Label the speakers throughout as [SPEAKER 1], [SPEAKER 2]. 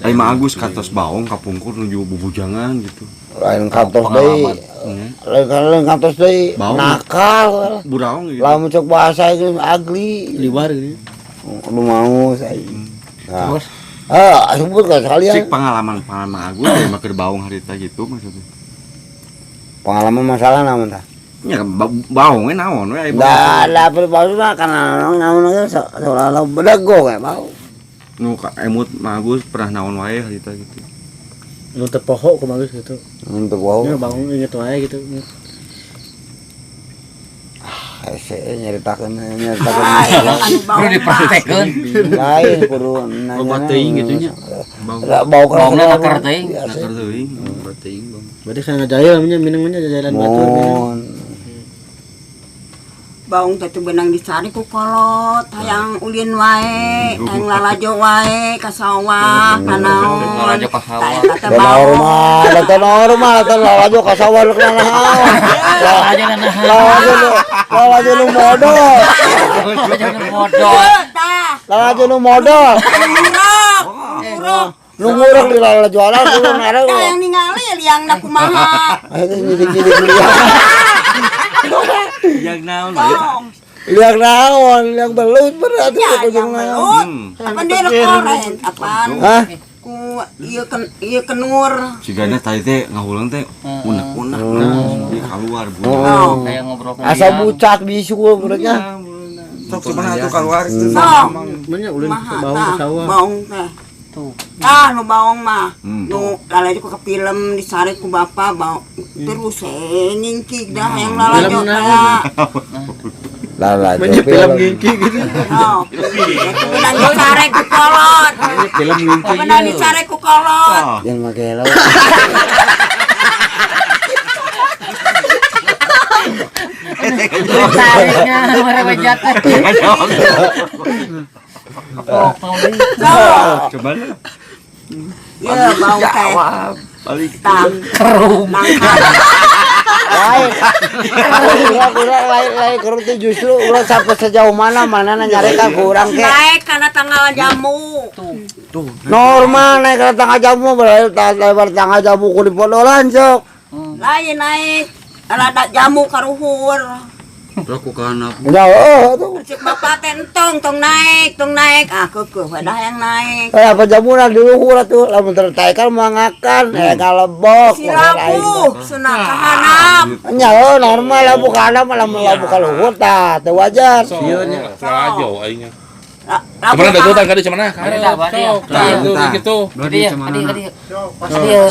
[SPEAKER 1] Ai mah Agus kantos baong kapungkur nuju bubujangan gitu.
[SPEAKER 2] Lain kantos deui. Lain kantos deui nakal.
[SPEAKER 1] Buraong gitu.
[SPEAKER 2] Lamun cok bahasa itu agli
[SPEAKER 3] liwar gitu.
[SPEAKER 2] Nu mau saya.
[SPEAKER 3] Terus
[SPEAKER 2] Sebut kan sekalian.
[SPEAKER 1] Cik pengalaman Agus mah keur baong harita gitu maksudnya.
[SPEAKER 2] Pengalaman masalah namun tah.
[SPEAKER 1] Ya baong we naon we ai baong.
[SPEAKER 2] Da berbau mah kana naon seolah-olah bedago kayak bau.
[SPEAKER 1] Nu emut mah Agus pernah naon wae harita gitu.
[SPEAKER 3] Nu teu poho kumaha gitu.
[SPEAKER 2] Untuk bau.
[SPEAKER 3] Ya bangun inget wae gitu.
[SPEAKER 2] Saya nyeritakeun
[SPEAKER 4] Perlu dipraktekeun.
[SPEAKER 2] lain kudu nanya.
[SPEAKER 1] Obat teuing gitu nya.
[SPEAKER 2] Bau
[SPEAKER 4] Baungna nakar teuing.
[SPEAKER 1] Nakar teuing, obat teuing bang.
[SPEAKER 3] Berarti kana jahil minang nya jajalan batur minang.
[SPEAKER 5] Baung teh benang dicari ku kolot, hayang ulin wae, hayang lalajo wae ka sawah, kanaon.
[SPEAKER 4] Lalajo ka sawah.
[SPEAKER 5] Teh baung.
[SPEAKER 2] normal lalajo ka sawah lu kana naon. Lalajo lu modal. Lalajo lu modal. Lu ngurang di lalajo alang lu ngarep.
[SPEAKER 5] Yang ningali liangna kumaha.
[SPEAKER 2] Nyidik-nyidik
[SPEAKER 1] Yang naon
[SPEAKER 2] liang naon, liang belut berarti
[SPEAKER 5] Ya,
[SPEAKER 2] ujung
[SPEAKER 5] yang
[SPEAKER 2] naon.
[SPEAKER 5] belut. Apa dia koreng? Apaan?
[SPEAKER 2] Hah?
[SPEAKER 5] Ku ieu kenur.
[SPEAKER 1] Sigana tadi teh ngahulang teh unek-unek di keluar
[SPEAKER 2] Oh.
[SPEAKER 4] Kayak ngobrol
[SPEAKER 2] Asa bucak bisu berarti.
[SPEAKER 1] Sok cuman atuh keluar itu
[SPEAKER 5] Sok.
[SPEAKER 3] Banyak ulin
[SPEAKER 5] Kumaha
[SPEAKER 3] baung
[SPEAKER 5] tah?
[SPEAKER 3] ke sawah.
[SPEAKER 5] Baung teh.
[SPEAKER 4] tuh.
[SPEAKER 5] Nu baung mah. Nu lalajo ku film disare ku bapa baung. Terus ngingkig dah yang lalajo teh.
[SPEAKER 2] Lalajo
[SPEAKER 3] Film ngingki gitu.
[SPEAKER 5] Oh. Benang dicare ku kolot.
[SPEAKER 3] Film ngingki.
[SPEAKER 5] Benang dicare ku kolot.
[SPEAKER 2] Jangan make helm.
[SPEAKER 4] Tariknya mereka jatuh. Oh, mau deui.
[SPEAKER 1] Coba
[SPEAKER 5] Ya baung teh.
[SPEAKER 1] balik
[SPEAKER 5] Tang.
[SPEAKER 4] Kerum.
[SPEAKER 2] Lain. Lain kurang itu justru ulah sampai sejauh mana nyarekan kurang ke.
[SPEAKER 5] Naik karena tanggal jamu.
[SPEAKER 2] Normal naik ke tangga jamu berarti lebar tangga jamu ku di podolan sok.
[SPEAKER 5] Lain naik. Rada jamu karuhur.
[SPEAKER 1] lakukan apa
[SPEAKER 2] Jauh tuh.
[SPEAKER 5] Cik bapak tong naik. Ah keukeun wadah yang naik.
[SPEAKER 2] Apa jamu na di luhur atuh lamun tertaikan mangakan kalebok.
[SPEAKER 5] Silapu, sunah kahanap.
[SPEAKER 2] Nya normal lah bukan mah lamun buka luhur tah teu wajar.
[SPEAKER 6] Selajo aingnya.
[SPEAKER 5] Lapu
[SPEAKER 6] Kemana ada gotang kali cemana?
[SPEAKER 4] Ada apa dia?
[SPEAKER 6] Gitu.
[SPEAKER 4] Dia, dia. Pas dia.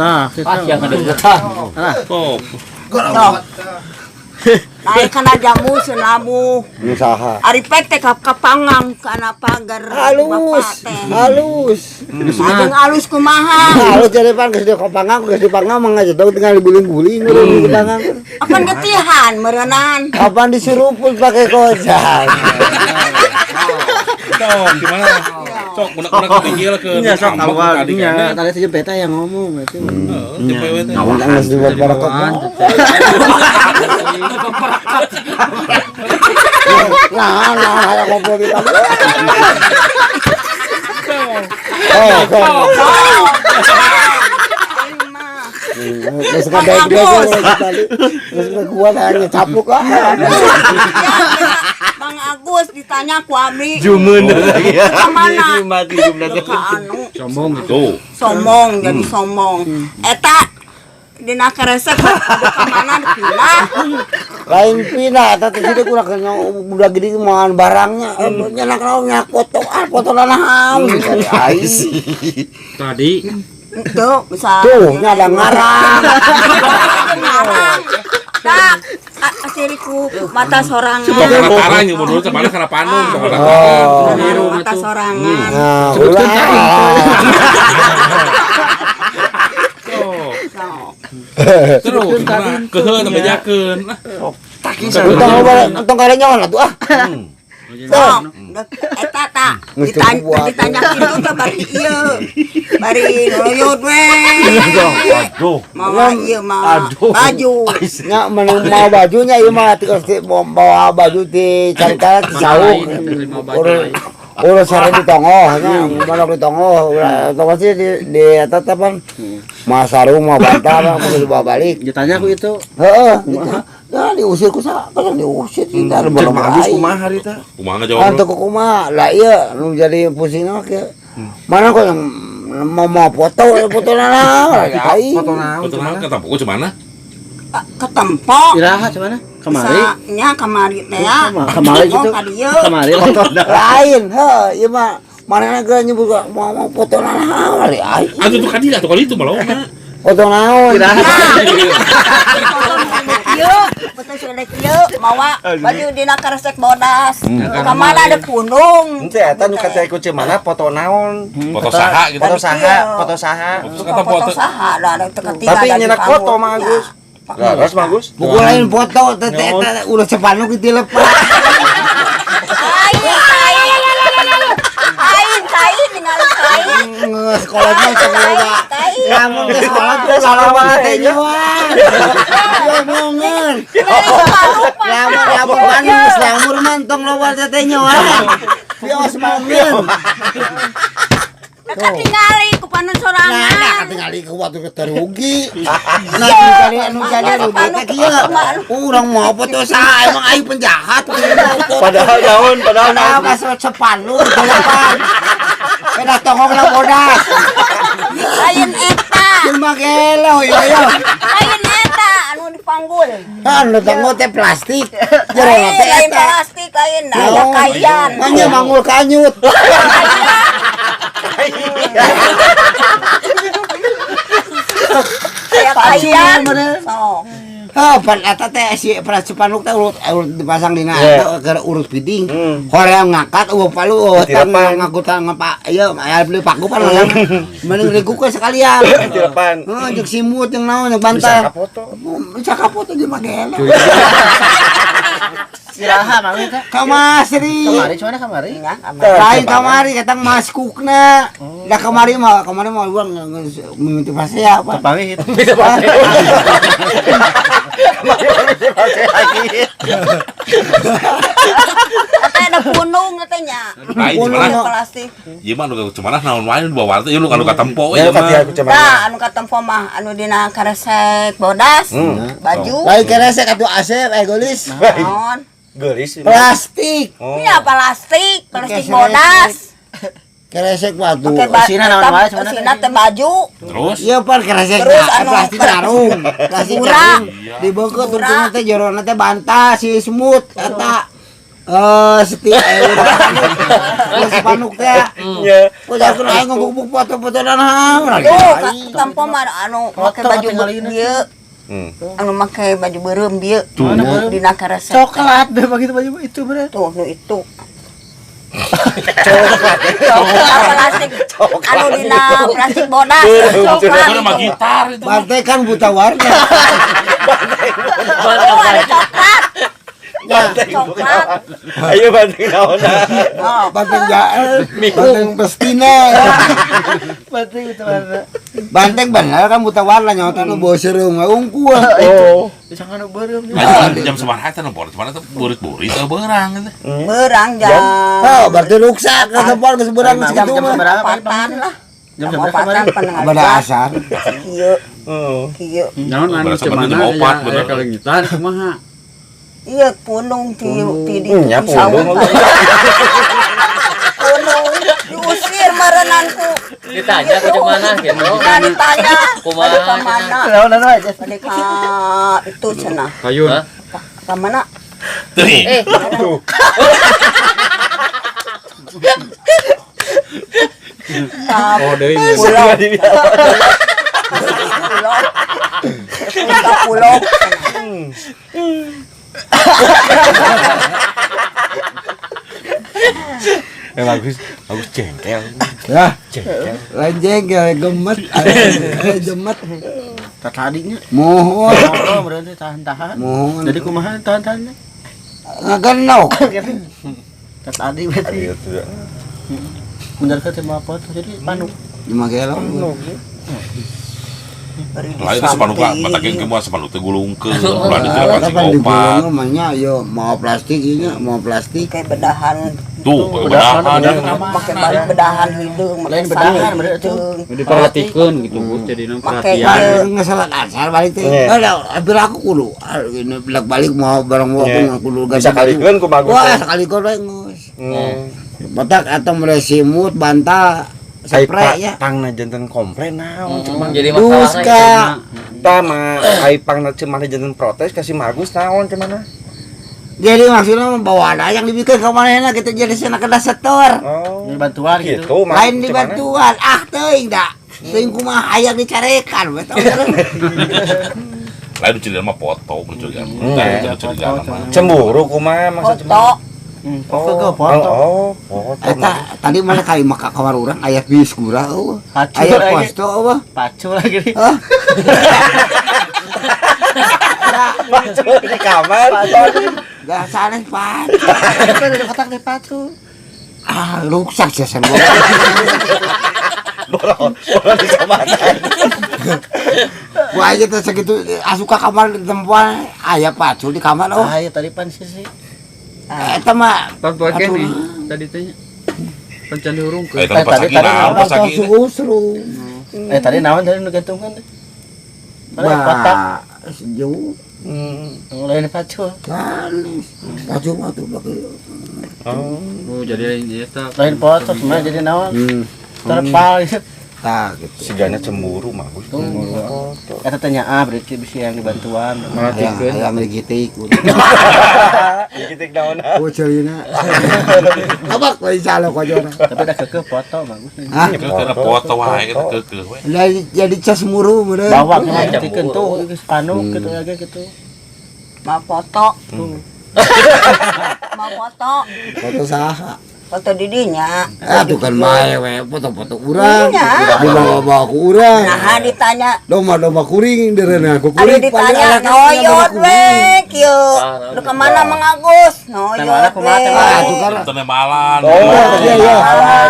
[SPEAKER 3] Tah,
[SPEAKER 4] Pas
[SPEAKER 3] kita.
[SPEAKER 4] yang ada gotang.
[SPEAKER 6] Sok.
[SPEAKER 5] naik kana jamu senabu.
[SPEAKER 2] Usaha.
[SPEAKER 5] Ari pek teh kapangang kana pagar
[SPEAKER 2] Halus.
[SPEAKER 5] Ajeng alus kumaha?
[SPEAKER 2] Halus jadi pan geus di panggang mah ngajadog tinggal guling-guling di panggang.
[SPEAKER 5] Apan getihan meureunaan.
[SPEAKER 2] Kapan disuruput pakai kocak.
[SPEAKER 6] Sok gimana? Sok unek-unek ketinggil ke.
[SPEAKER 3] Nya sok
[SPEAKER 6] Ambek
[SPEAKER 3] awal
[SPEAKER 6] tadi
[SPEAKER 3] nya
[SPEAKER 6] kan.
[SPEAKER 3] tadi saja beta yang ngomong itu.
[SPEAKER 6] Jempewe teh.
[SPEAKER 2] Awak geus dibuat barakot. Nah, hayang ngobrol di tamu. Terus ka baik-baik tadi. Terus kuat hanya capuk ah.
[SPEAKER 5] Bang Agus ditanya ku Abi.
[SPEAKER 1] jumun lagi ya
[SPEAKER 5] Kemana?
[SPEAKER 1] mati jumlah
[SPEAKER 5] Ka anu
[SPEAKER 3] Sombong gitu.
[SPEAKER 6] Tuh.
[SPEAKER 5] sombong jadi sombong. Eta dina keresek ka mana dipindah.
[SPEAKER 2] Lain pindah tapi sudah kurang kena budak gede mangan barangnya. Nyenak naon nyak foto naon. Ai
[SPEAKER 3] Tadi
[SPEAKER 5] Tuh bisa.
[SPEAKER 2] tuh nya ada ngarang.
[SPEAKER 5] Ngarang. Tak asiriku mata sorangan.
[SPEAKER 6] Karang yang menurut sama karena panung.
[SPEAKER 5] Mata sorangan.
[SPEAKER 2] Nah, ulah.
[SPEAKER 6] Terus gimana? Keheun membejakeun.
[SPEAKER 2] Untung karenyawan atuh ah.
[SPEAKER 5] Sok, eta tak ditanya kitu teh bari ieu. Bari loyot we.
[SPEAKER 1] aduh
[SPEAKER 5] Mau ieu mah baju.
[SPEAKER 2] Nya menang mau bajunya ieu mah tinggal bawa baju di cari-cari di saung. Udah sore di tongoh, manok di tongoh, tongoh sih di tatapan. Mas sarung mau bantah, mau dibawa balik.
[SPEAKER 3] Ditanya aku itu.
[SPEAKER 2] Heeh. Nah, diusir ku sa, kan diusir kita belum
[SPEAKER 7] Bagus
[SPEAKER 2] lain.
[SPEAKER 7] kumaha hari teh.
[SPEAKER 6] Kumaha jawab
[SPEAKER 2] Untuk kumaha, lah iya, nu jadi pusing ke. Mana kok yang mau foto nana, ai.
[SPEAKER 7] Foto naon
[SPEAKER 6] Betul
[SPEAKER 7] cuman.
[SPEAKER 6] kata buku cemana?
[SPEAKER 5] Ketempo.
[SPEAKER 3] Iraha cuman kemari.
[SPEAKER 5] Nya kamari teh ya.
[SPEAKER 3] Kemari gitu.
[SPEAKER 5] Ka dieu.
[SPEAKER 3] Kemari.
[SPEAKER 2] Lain, heuh, ieu mah mana ge nyebut mau foto nana, ai.
[SPEAKER 6] Atuh tuh kadi atuh kali itu malah.
[SPEAKER 2] Foto naon?
[SPEAKER 5] Ieu, betul sudah ieu mawa baju dina karesek bodas. Kamana ada gunung.
[SPEAKER 7] Henteu eta nu kata ku cemana foto naon?
[SPEAKER 6] Foto saha gitu.
[SPEAKER 7] Foto saha? Foto saha?
[SPEAKER 6] Kata
[SPEAKER 5] Foto
[SPEAKER 6] foto.
[SPEAKER 5] saha da ada ketiga
[SPEAKER 7] Tapi
[SPEAKER 5] ada di
[SPEAKER 7] nyenak
[SPEAKER 5] panggung.
[SPEAKER 7] foto mah Agus. Laras bagus.
[SPEAKER 2] Pukul lain foto, tete udah sepanuk dilepas.
[SPEAKER 5] Kain tinggal kain.
[SPEAKER 2] Sekolah mah sekolah. Lamun ke sekolah tuh lalawan teh nyawa. Ya mongen. Lamun manis lamur mantong lawar teh nyawa. Bios mongen.
[SPEAKER 5] Dekat tingali ku panon sorangan.
[SPEAKER 2] Nah, ketinggali ke waktu keterugi. Nah, anu jadi rugi teh kieu. Urang mau foto saha emang aing penjahat.
[SPEAKER 7] Padahal naon, padahal
[SPEAKER 2] Nah,
[SPEAKER 7] naon.
[SPEAKER 2] pas sepanu delapan. Kena tongong na bodas.
[SPEAKER 5] Lain eta.
[SPEAKER 2] Cuma gelo yo.
[SPEAKER 5] Lain eta anu dipanggul.
[SPEAKER 2] Kan tongong teh plastik. Jero
[SPEAKER 5] Lain
[SPEAKER 2] teh
[SPEAKER 5] lain
[SPEAKER 2] eta.
[SPEAKER 5] plastik lain aya kayan.
[SPEAKER 2] Hanya mangul kanyut.
[SPEAKER 5] Aya kayan. Sok.
[SPEAKER 2] Oh, pan eta teh si sepanuk teh urut dipasang dina eta keur urut piding. Hoream ngangkat eueuh palu ngakutan ngapa ieu aya beli paku pan mending rigu ke sekalian.
[SPEAKER 7] Di depan.
[SPEAKER 2] Heeh, jeung simut jeung naon jeung
[SPEAKER 7] Bisa
[SPEAKER 2] bantal.
[SPEAKER 7] foto.
[SPEAKER 2] Bisa kapoto ge mah gelo.
[SPEAKER 3] Iraha mangga teh.
[SPEAKER 2] Kamasri.
[SPEAKER 3] Kemari cuman kemari.
[SPEAKER 2] Lain kamari katang mas kukna. Dah kamari mah urang mimiti pasti apa.
[SPEAKER 3] Pamit.
[SPEAKER 5] Ada punung katanya.
[SPEAKER 6] Lain
[SPEAKER 2] Punung.
[SPEAKER 6] cemana?
[SPEAKER 5] Plastik.
[SPEAKER 6] Ieu mah nu cemana naon wae nu bawa teh lu kalau katempo
[SPEAKER 7] Ya
[SPEAKER 6] ieu mah.
[SPEAKER 7] kata aku cemana.
[SPEAKER 5] Nah, anu katempo mah anu dina karesek bodas. Baju.
[SPEAKER 2] Lain keresek atuh asep egolis.
[SPEAKER 5] Naon?
[SPEAKER 7] Geulis.
[SPEAKER 2] Plastik.
[SPEAKER 5] Iya plastik
[SPEAKER 2] Pakai
[SPEAKER 5] bodas.
[SPEAKER 2] Keresek batu.
[SPEAKER 5] Pakai
[SPEAKER 3] Usina naon wae cuman
[SPEAKER 5] usina teh baju.
[SPEAKER 6] Terus
[SPEAKER 2] Iya pan keresek
[SPEAKER 5] Terus anu
[SPEAKER 2] plastik sarung. Plastik
[SPEAKER 5] Murah.
[SPEAKER 2] sarung. Dibeukeuh tungtungna teh jorona teh bantah si semut eta. Setiap terus panuk teh.
[SPEAKER 7] Ya.
[SPEAKER 2] Pojak aing ngubuk foto-foto naon.
[SPEAKER 5] Tuh, tampo mah anu make baju bieu. Anu make baju beureum bieu. Dina karesek.
[SPEAKER 3] coklat deh begitu baju itu bener.
[SPEAKER 5] Tuh, nu itu. Coklat plastik. Anu dina plastik bodas. Coklat.
[SPEAKER 6] ada mah gitar itu.
[SPEAKER 2] Bante kan buta warna.
[SPEAKER 5] Oh, ada coklat. Coklat.
[SPEAKER 7] Ayo banting naon.
[SPEAKER 5] Oh,
[SPEAKER 2] Banteng jael, banteng pestina.
[SPEAKER 3] Penting itu warna.
[SPEAKER 2] Banteng bener kan buta warna nyotana bawa sereung unggul.
[SPEAKER 7] Oh.
[SPEAKER 3] Jangan beureum.
[SPEAKER 6] Jam sabaraha teh nu bor cemana teh burit-burit teh beurang teh.
[SPEAKER 5] beurang jam.
[SPEAKER 2] Oh, berarti ruksak ka sepol geus beurang geus kitu
[SPEAKER 3] Jam
[SPEAKER 2] mah.
[SPEAKER 3] berapa?
[SPEAKER 5] Patan lah.
[SPEAKER 3] Jam
[SPEAKER 5] Jam
[SPEAKER 3] berapa
[SPEAKER 5] patan
[SPEAKER 3] kemarin?
[SPEAKER 5] penengah.
[SPEAKER 2] Pada asar.
[SPEAKER 5] Kieu,
[SPEAKER 7] Oh.
[SPEAKER 5] kieu.
[SPEAKER 3] Naon anu
[SPEAKER 6] Berasa
[SPEAKER 3] cemana
[SPEAKER 6] penting opat, bener.
[SPEAKER 3] kalengitan kumaha?
[SPEAKER 5] Iya, punung ti di
[SPEAKER 7] Ya
[SPEAKER 5] sawah.
[SPEAKER 7] punung.
[SPEAKER 5] Punung diusir marenanku.
[SPEAKER 4] Ditanya ke mana gitu.
[SPEAKER 5] Nah, ditanya.
[SPEAKER 4] Kumaha
[SPEAKER 5] Balik ka mana?
[SPEAKER 3] Naon aja.
[SPEAKER 5] Balik ka itu cenah.
[SPEAKER 3] Payun.
[SPEAKER 4] Hah?
[SPEAKER 5] Ka mana?
[SPEAKER 6] Teuing.
[SPEAKER 5] Ka
[SPEAKER 3] Oh, deui.
[SPEAKER 5] pulau. Ka pulau.
[SPEAKER 7] Bagus jengkel.
[SPEAKER 2] Ya, lain jengkel gemet, gemet.
[SPEAKER 3] Tadinya.
[SPEAKER 2] Mohon,
[SPEAKER 3] Oh, berarti tahan-tahan.
[SPEAKER 2] mohon.
[SPEAKER 3] Jadi kumaha tahan-tahan?
[SPEAKER 2] Ngagenau.
[SPEAKER 3] Tadi berarti bener ke tema foto jadi panu.
[SPEAKER 2] Cuma gelo.
[SPEAKER 6] Lain teh sapanuka matakeun ke moal sapanu teh gulungkeun. Ulah diteu pancing
[SPEAKER 2] Kapan
[SPEAKER 6] opat.
[SPEAKER 2] digulung namanya yo mau plastik ini, mau plastik.
[SPEAKER 5] Kayak bedahan
[SPEAKER 6] Tuh, bedahan ya kemana?
[SPEAKER 5] Pakai balik bedahan hidung,
[SPEAKER 3] Lain bedahan bener tuh.
[SPEAKER 8] Diperhatikan gitu Bu, jadi
[SPEAKER 5] Pakai
[SPEAKER 8] perhatian.
[SPEAKER 2] Nggak salah asal balik teh.
[SPEAKER 7] Iya.
[SPEAKER 2] Hampir aku kudu. Ini belak balik mau barang mau
[SPEAKER 7] Iya.
[SPEAKER 2] aku kudu
[SPEAKER 7] Bisa kalikeun ku bagus.
[SPEAKER 2] Wah, sekali kau ngus. Batak atau meresimut banta
[SPEAKER 7] Ai
[SPEAKER 2] spray ya.
[SPEAKER 7] pangna janten komplain naon cuman.
[SPEAKER 4] Jadi
[SPEAKER 2] Dus
[SPEAKER 4] masalahnya
[SPEAKER 2] ka.
[SPEAKER 7] Tama ai pangna cuman janten protes kasih magus naon cuman.
[SPEAKER 2] Jadi maksudnya bawa ada yang dibikin ke mana gitu jadi sana kena setor.
[SPEAKER 7] Oh.
[SPEAKER 3] Ini bantuan gitu.
[SPEAKER 7] Gitu mah.
[SPEAKER 2] Lain dibantuan. Ah teuing da. Teuing kumaha hayang dicarekan we tau.
[SPEAKER 6] Lalu cerita mah foto mencurigakan.
[SPEAKER 7] Iya.
[SPEAKER 6] Mencurigakan mah.
[SPEAKER 7] Cemburu kumaha maksud
[SPEAKER 5] foto.
[SPEAKER 3] Foto ke foto.
[SPEAKER 7] Oh, foto.
[SPEAKER 2] Eta tadi mana kali maka kamar urang aya bis kurang eueuh.
[SPEAKER 3] Pacu
[SPEAKER 2] Aya
[SPEAKER 3] lagi.
[SPEAKER 2] posto eueuh.
[SPEAKER 3] Pacu lagi nih.
[SPEAKER 2] Hah?
[SPEAKER 7] Di kamar.
[SPEAKER 2] Gak salah pat.
[SPEAKER 3] Ada kotak di pacu.
[SPEAKER 2] Ah, rusak sih sen
[SPEAKER 7] Bola di samatan.
[SPEAKER 2] Wah, itu segitu asuka kamar di tempat aya pacul di kamar oh.
[SPEAKER 3] Ah, iya tadi pan sih.
[SPEAKER 2] Eta mah
[SPEAKER 8] Tanpa kene tadi teh. Pancan diurung ke.
[SPEAKER 6] Tadi pas lagi naon pas lagi.
[SPEAKER 2] seru.
[SPEAKER 3] Tadi naon tadi nu gantungan. Kotak.
[SPEAKER 2] Bah, sejauh
[SPEAKER 3] Lain pacu.
[SPEAKER 2] kan pacul mah tuh pakai.
[SPEAKER 8] Oh, jadi eta.
[SPEAKER 3] Lain foto semua jadi naon. Terpal gitu.
[SPEAKER 2] Tah gitu.
[SPEAKER 7] Sigana cemburu mah Gus.
[SPEAKER 3] Kata tanya berarti bisa yang dibantuan.
[SPEAKER 2] Yang digitik.
[SPEAKER 7] Digitik naon?
[SPEAKER 2] Bocorina. Abak we jalo ko jona.
[SPEAKER 3] Tapi udah keke foto bagus.
[SPEAKER 2] Hah?
[SPEAKER 6] Kena foto wae kita keukeuh we.
[SPEAKER 2] Lah jadi cas muru bener.
[SPEAKER 3] Bawa ke tikeun tuh geus panuk gitu lagi gitu.
[SPEAKER 5] Mau foto. Mau foto.
[SPEAKER 2] Foto saha?
[SPEAKER 5] Foto didinya.
[SPEAKER 2] Tuh kan bae we foto-foto urang.
[SPEAKER 5] Iya.
[SPEAKER 2] Dibawa-bawa ku urang.
[SPEAKER 5] Nah, ditanya
[SPEAKER 2] Domba-domba kuring derena ku
[SPEAKER 5] ada
[SPEAKER 2] kuring.
[SPEAKER 5] ditanya noyot we kieu. Lu kemana Mang Agus? Noyot we.
[SPEAKER 2] Ah, itu kan.
[SPEAKER 6] Nonton malan.
[SPEAKER 2] Iya iya.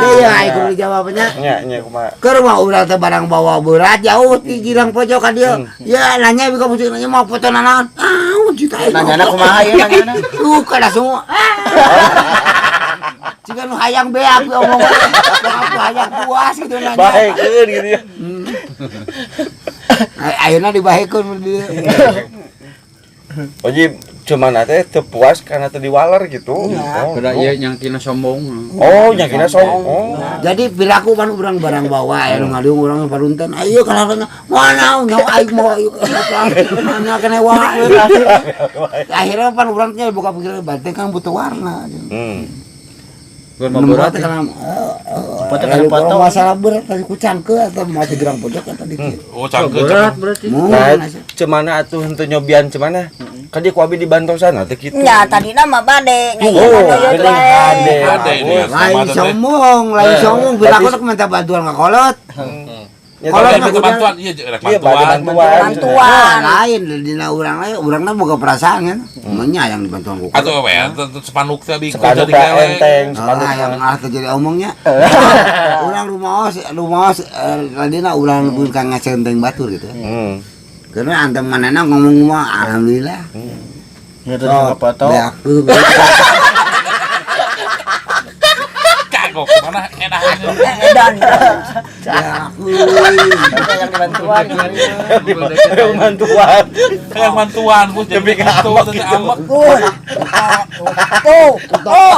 [SPEAKER 2] Iya, iku dijawabnya.
[SPEAKER 7] Nya kumaha.
[SPEAKER 2] Keur mah urang teh barang bawa berat jauh di girang pojok ka dieu. Ya nanya bika pucuk nanya mau foto naon? Ah, juta.
[SPEAKER 3] Nanyana kumaha ya nanyana?
[SPEAKER 2] Kada semua. Jika nu hayang beak ngomong. Aku hayang puas gitu nanya.
[SPEAKER 7] Bahekeun gitu ya.
[SPEAKER 2] Ayeuna dibahekeun dieu.
[SPEAKER 7] Oji cuman teh teu puas karena teu diwaler gitu.
[SPEAKER 8] Beda ieu nyangkina sombong.
[SPEAKER 7] Oh, nyakina sok. Oh.
[SPEAKER 2] Jadi perilaku kan urang barang bawa aya nu ngaliung urang parunten. Ayo kalahana mana nyawa aing mau ayo. Mana kena wae. Akhirnya pan urang teh buka pikiran banteng kan butuh warna.
[SPEAKER 8] Gur mah berat.
[SPEAKER 2] Foto kan foto masalah berat tadi kucangke atau mau gerang pojok kan tadi.
[SPEAKER 6] Oh, cangkeut.
[SPEAKER 8] Berat berarti.
[SPEAKER 7] Nah, cemana atuh henteu nyobian cemana? Kan dia ku abi di Bantung sana teh kitu.
[SPEAKER 5] Ya, tadina mah bade. Nya
[SPEAKER 7] Oh,
[SPEAKER 5] noyot
[SPEAKER 7] geuning
[SPEAKER 5] we.
[SPEAKER 7] ade.
[SPEAKER 6] Ade ini.
[SPEAKER 2] Lain sombong, lain sombong perilaku teh minta bantuan ka kolot.
[SPEAKER 7] Kalau
[SPEAKER 6] Kalau
[SPEAKER 2] mah
[SPEAKER 6] minta
[SPEAKER 2] kudu-
[SPEAKER 6] bantuan, iya
[SPEAKER 7] Iya, bantuan.
[SPEAKER 5] Bantuan.
[SPEAKER 2] Lain dina urang lain urangna boga perasaan kan. Menya yang dibantuan ku.
[SPEAKER 6] atau we sepanuk teh abi
[SPEAKER 7] Sekaduk
[SPEAKER 6] jadi kewe.
[SPEAKER 7] enteng, sekaduk.
[SPEAKER 2] Yang malah terjadi omongnya. Urang rumaos ladina urang pun ka ngacenteng batur gitu. Karena antem manehna ngomong mah alhamdulillah.
[SPEAKER 3] Gitu sama foto.
[SPEAKER 2] Beakeun.
[SPEAKER 6] Kagok mana enahan.
[SPEAKER 5] Edan.
[SPEAKER 2] Beakeun.
[SPEAKER 3] Yang dibantuan.
[SPEAKER 7] Bantuan.
[SPEAKER 6] Kayak bantuan, Gus jadi gitu teh ambek.
[SPEAKER 5] Tuh. Tuh.